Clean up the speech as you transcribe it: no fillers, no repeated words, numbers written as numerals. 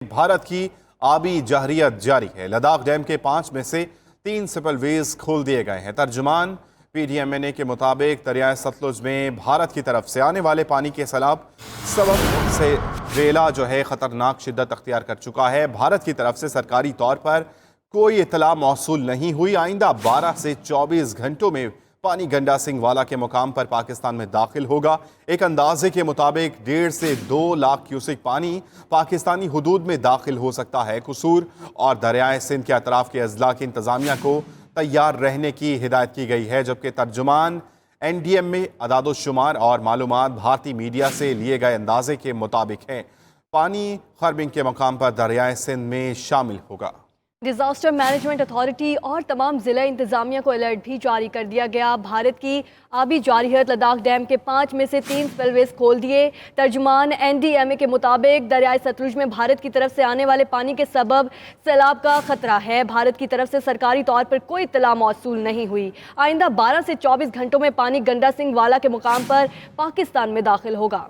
بھارت کی آبی جارحیت جاری ہے۔ لداخ ڈیم کے 5 میں سے 3 سپل ویز کھول دیے گئے ہیں۔ ترجمان PDMNA کے مطابق دریائے ستلج میں بھارت کی طرف سے آنے والے پانی کے سیلاب سبب سے ریلا خطرناک شدت اختیار کر چکا ہے۔ بھارت کی طرف سے سرکاری طور پر کوئی اطلاع موصول نہیں ہوئی۔ آئندہ 12 سے 24 گھنٹوں میں پانی گنڈا سنگھ والا کے مقام پر پاکستان میں داخل ہوگا۔ ایک اندازے کے مطابق 1.5 سے 2 لاکھ کیوسک پانی پاکستانی حدود میں داخل ہو سکتا ہے۔ قصور اور دریائے سندھ کے اطراف کے اضلاع کی انتظامیہ کو تیار رہنے کی ہدایت کی گئی ہے، جبکہ ترجمان NDM میں اعداد و شمار اور معلومات بھارتی میڈیا سے لیے گئے اندازے کے مطابق ہیں۔ پانی خربنگ کے مقام پر دریائے سندھ میں شامل ہوگا۔ ڈیزاسٹر مینجمنٹ اتھارٹی اور تمام ضلع انتظامیہ کو الرٹ بھی جاری کر دیا گیا۔ بھارت کی آبی جارحیت لداخ ڈیم کے 5 میں سے 3 سپل ویز کھول دیے۔ ترجمان NDMA کے مطابق دریائے ستلج میں بھارت کی طرف سے آنے والے پانی کے سبب سیلاب کا خطرہ ہے۔ بھارت کی طرف سے سرکاری طور پر کوئی اطلاع موصول نہیں ہوئی۔ آئندہ 12 سے 24 گھنٹوں میں پانی گنڈا سنگھ والا کے مقام پر پاکستان میں داخل ہوگا۔